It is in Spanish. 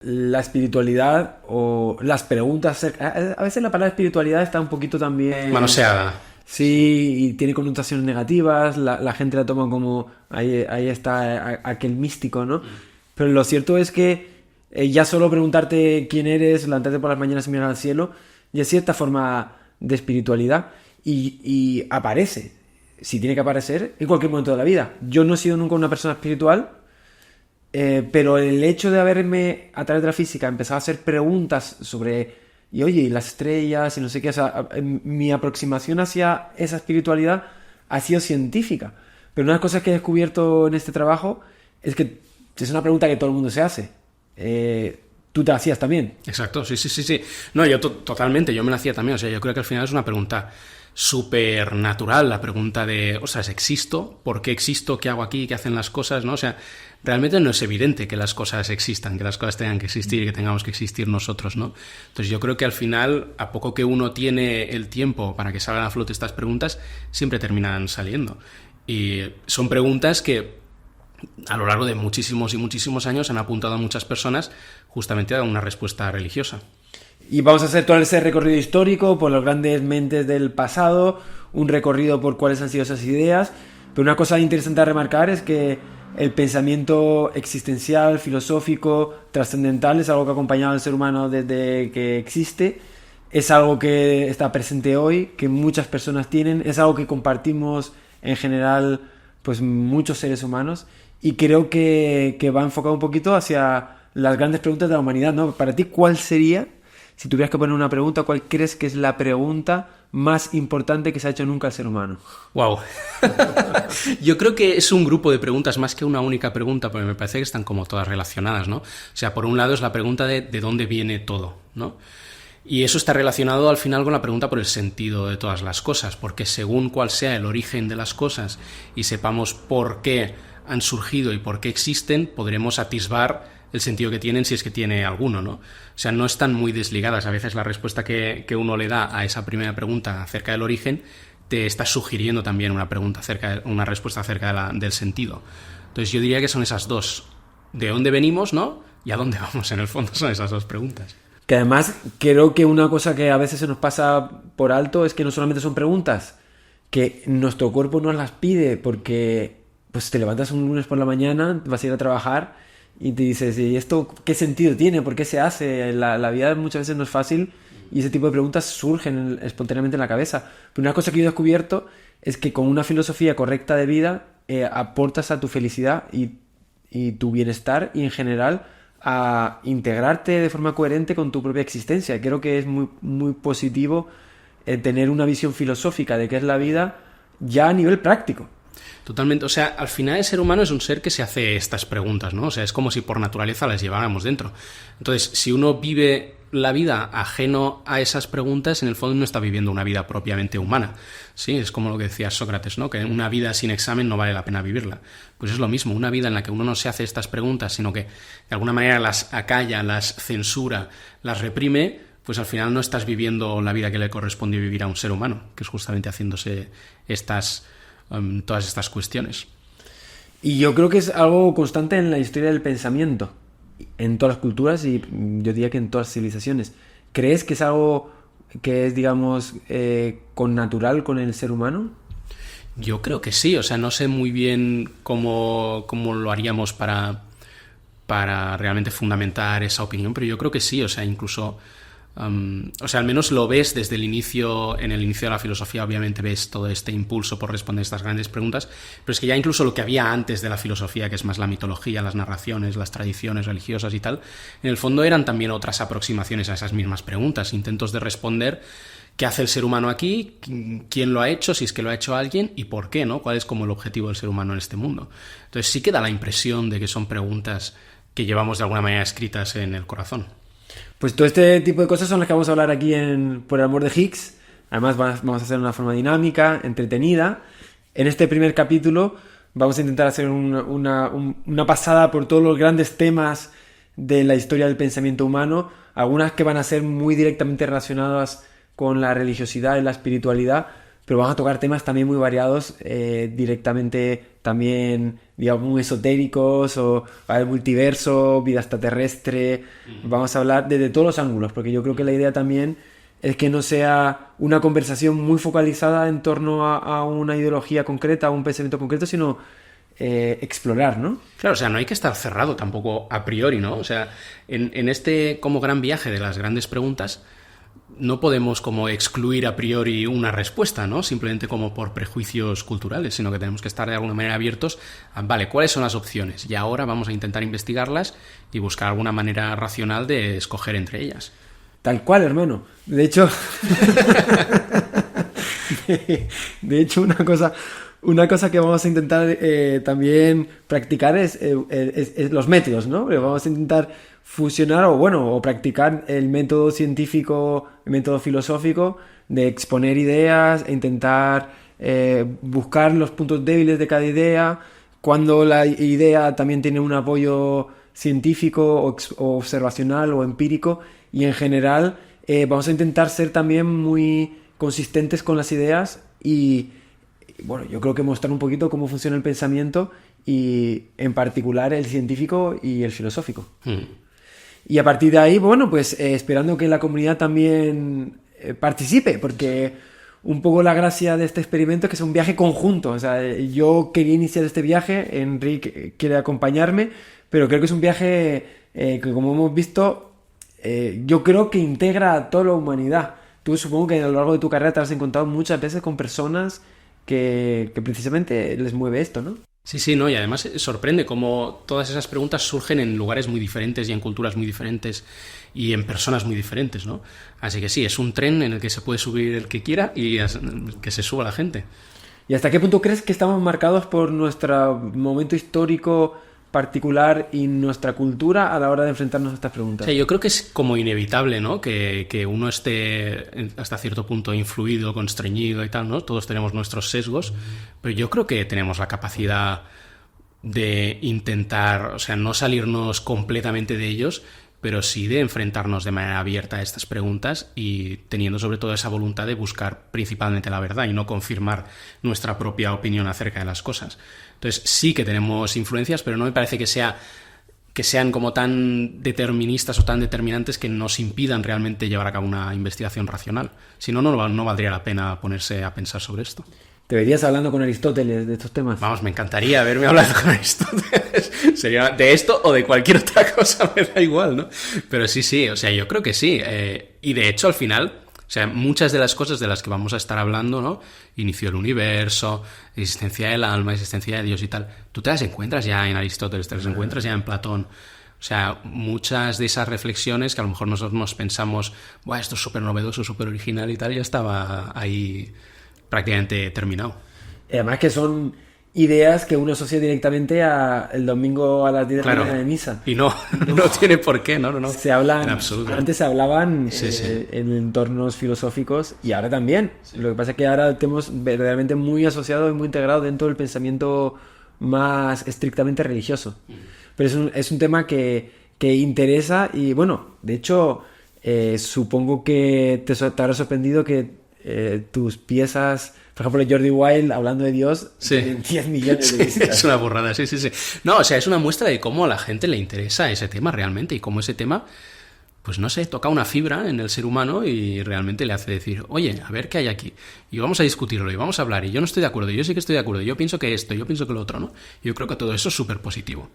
la espiritualidad o las preguntas a veces la palabra espiritualidad está un poquito también Manoseada. sí, y tiene connotaciones negativas, la gente la toma como ahí está aquel místico, ¿no? Pero lo cierto es que ya solo preguntarte quién eres, levantarte por las mañanas y mirar al cielo, ya es cierta forma de espiritualidad y aparece, si tiene que aparecer, en cualquier momento de la vida. Yo no he sido nunca una persona espiritual, pero el hecho de haberme, a través de la física, empezado a hacer preguntas sobre, y oye, y las estrellas, y no sé qué, o sea, mi aproximación hacia esa espiritualidad ha sido científica. Pero una de las cosas que he descubierto en este trabajo es que es una pregunta que todo el mundo se hace. Tú te la hacías también. Exacto, sí, sí, sí, sí. No, yo totalmente, yo me la hacía también. O sea, yo creo que al final es una pregunta súper natural, la pregunta de, o sea, ¿existo? ¿Por qué existo? ¿Qué hago aquí? ¿Qué hacen las cosas? ¿No? O sea, realmente no es evidente que las cosas existan, que las cosas tengan que existir y que tengamos que existir nosotros, ¿no? Entonces yo creo que al final, a poco que uno tiene el tiempo para que salgan a flote estas preguntas, siempre terminan saliendo. Y son preguntas que a lo largo de muchísimos y muchísimos años han apuntado a muchas personas justamente a una respuesta religiosa. Y vamos a hacer todo ese recorrido histórico por las grandes mentes del pasado, un recorrido por cuáles han sido esas ideas. Pero una cosa interesante a remarcar es que el pensamiento existencial, filosófico, trascendental es algo que ha acompañado al ser humano desde que existe. Es algo que está presente hoy, que muchas personas tienen. Es algo que compartimos en general pues muchos seres humanos. Y creo que va enfocado un poquito hacia las grandes preguntas de la humanidad, ¿no? Para ti, ¿cuál sería, si tuvieras que poner una pregunta, cuál crees que es la pregunta más importante que se ha hecho nunca al ser humano? Wow. Yo creo que es un grupo de preguntas más que una única pregunta, porque me parece que están como todas relacionadas, ¿no? O sea, por un lado es la pregunta de dónde viene todo, ¿no? Y eso está relacionado al final con la pregunta por el sentido de todas las cosas, porque según cuál sea el origen de las cosas y sepamos por qué han surgido y por qué existen, podremos atisbar el sentido que tienen, si es que tiene alguno, ¿no? O sea, no están muy desligadas. A veces la respuesta que uno le da a esa primera pregunta acerca del origen te está sugiriendo también una respuesta acerca del sentido. Entonces yo diría que son esas dos. ¿De dónde venimos, no? ¿Y a dónde vamos? En el fondo son esas dos preguntas. Que además creo que una cosa que a veces se nos pasa por alto es que no solamente son preguntas, que nuestro cuerpo nos las pide porque pues te levantas un lunes por la mañana, vas a ir a trabajar y te dices, ¿y esto qué sentido tiene? ¿Por qué se hace? La vida muchas veces no es fácil y ese tipo de preguntas surgen espontáneamente en la cabeza. Pero una cosa que yo he descubierto es que con una filosofía correcta de vida aportas a tu felicidad y tu bienestar y en general a integrarte de forma coherente con tu propia existencia. Creo que es muy, muy positivo tener una visión filosófica de qué es la vida ya a nivel práctico. Totalmente, o sea, al final el ser humano es un ser que se hace estas preguntas, ¿no? O sea, es como si por naturaleza las lleváramos dentro. Entonces, si uno vive la vida ajeno a esas preguntas, en el fondo no está viviendo una vida propiamente humana. Sí, es como lo que decía Sócrates, ¿no? Que una vida sin examen no vale la pena vivirla. Pues es lo mismo, una vida en la que uno no se hace estas preguntas, sino que de alguna manera las acalla, las censura, las reprime, pues al final no estás viviendo la vida que le corresponde vivir a un ser humano, que es justamente haciéndose todas estas cuestiones. Y yo creo que es algo constante en la historia del pensamiento, en todas las culturas y yo diría que en todas las civilizaciones. ¿Crees que es algo que es, digamos, connatural con el ser humano? Yo creo que sí, o sea, no sé muy bien cómo lo haríamos para realmente fundamentar esa opinión, pero yo creo que sí, o sea, incluso... o sea, al menos lo ves desde el inicio, en el inicio de la filosofía, obviamente ves todo este impulso por responder estas grandes preguntas, pero es que ya incluso lo que había antes de la filosofía, que es más la mitología, las narraciones, las tradiciones religiosas y tal, en el fondo eran también otras aproximaciones a esas mismas preguntas, intentos de responder qué hace el ser humano aquí, quién lo ha hecho, si es que lo ha hecho alguien y por qué, ¿no? ¿Cuál es como el objetivo del ser humano en este mundo? Entonces sí que da la impresión de que son preguntas que llevamos de alguna manera escritas en el corazón. Pues todo este tipo de cosas son las que vamos a hablar aquí en Por el amor de Higgs. Además vamos a hacer una forma dinámica, entretenida. En este primer capítulo vamos a intentar hacer una pasada por todos los grandes temas de la historia del pensamiento humano. Algunas que van a ser muy directamente relacionadas con la religiosidad y la espiritualidad, pero vamos a tocar temas también muy variados, directamente también, digamos, muy esotéricos, o el multiverso, vida extraterrestre. Vamos a hablar desde todos los ángulos, porque yo creo que la idea también es que no sea una conversación muy focalizada en torno a una ideología concreta, a un pensamiento concreto, sino explorar, ¿no? Claro, o sea, no hay que estar cerrado tampoco a priori, ¿no? O sea, en este como gran viaje de las grandes preguntas, no podemos como excluir a priori una respuesta, ¿no? Simplemente como por prejuicios culturales, sino que tenemos que estar de alguna manera abiertos a, vale, ¿cuáles son las opciones? Y ahora vamos a intentar investigarlas y buscar alguna manera racional de escoger entre ellas. Tal cual, hermano. De hecho, de hecho una cosa que vamos a intentar también practicar es los métodos, ¿no? Vamos a intentar fusionar o practicar el método científico, el método filosófico de exponer ideas e intentar buscar los puntos débiles de cada idea, cuando la idea también tiene un apoyo científico o observacional o empírico, y en general vamos a intentar ser también muy consistentes con las ideas y bueno, yo creo que mostrar un poquito cómo funciona el pensamiento y en particular el científico y el filosófico. Y a partir de ahí, bueno, pues esperando que la comunidad también participe, porque un poco la gracia de este experimento es que es un viaje conjunto. O sea, yo quería iniciar este viaje, Enric quiere acompañarme, pero creo que es un viaje que, como hemos visto, yo creo que integra a toda la humanidad. Tú supongo que a lo largo de tu carrera te has encontrado muchas veces con personas que precisamente les mueve esto, ¿no? Sí, no, y además sorprende cómo todas esas preguntas surgen en lugares muy diferentes y en culturas muy diferentes y en personas muy diferentes, ¿no? Así que sí, es un tren en el que se puede subir el que quiera y que se suba la gente. ¿Y hasta qué punto crees que estamos marcados por nuestro momento histórico particular y nuestra cultura a la hora de enfrentarnos a estas preguntas? O sea, yo creo que es como inevitable, ¿no? Que uno esté hasta cierto punto influido, constreñido y tal, ¿no? Todos tenemos nuestros sesgos, pero yo creo que tenemos la capacidad de intentar, o sea, no salirnos completamente de ellos, pero sí de enfrentarnos de manera abierta a estas preguntas y teniendo sobre todo esa voluntad de buscar principalmente la verdad y no confirmar nuestra propia opinión acerca de las cosas. Entonces sí que tenemos influencias, pero no me parece que sean como tan deterministas o tan determinantes que nos impidan realmente llevar a cabo una investigación racional. Si no, no valdría la pena ponerse a pensar sobre esto. ¿Te verías hablando con Aristóteles de estos temas? Vamos, me encantaría haberme hablado con Aristóteles. Sería de esto o de cualquier otra cosa, me da igual, ¿no? Pero sí, o sea, yo creo que sí. Y de hecho, al final, o sea, muchas de las cosas de las que vamos a estar hablando, ¿no? Inicio del universo, existencia del alma, existencia de Dios y tal, tú te las encuentras ya en Aristóteles, te las encuentras ya en Platón. O sea, muchas de esas reflexiones que a lo mejor nosotros nos pensamos, ¡buah, esto es súper novedoso, súper original y tal!, ya estaba ahí prácticamente terminado. Además que son ideas que uno asocia directamente a el domingo a las 10 de la mañana de misa. Y no tiene por qué, no. Se hablan, en absoluto. Antes se hablaban en entornos filosóficos y ahora también. Lo que pasa es que ahora tenemos verdaderamente muy asociado y muy integrado dentro del pensamiento más estrictamente religioso. Pero es un tema que interesa y bueno, de hecho, supongo que te habrá sorprendido que tus piezas, por ejemplo, Jordi Wild hablando de Dios, tienen 10 millones de visitas. Es una burrada, sí. No, o sea, es una muestra de cómo a la gente le interesa ese tema realmente y cómo ese tema, pues no sé, toca una fibra en el ser humano y realmente le hace decir, oye, a ver qué hay aquí. Y vamos a discutirlo y vamos a hablar y yo no estoy de acuerdo, yo sí que estoy de acuerdo, yo pienso que esto, yo pienso que lo otro, ¿no? Yo creo que todo eso es súper positivo.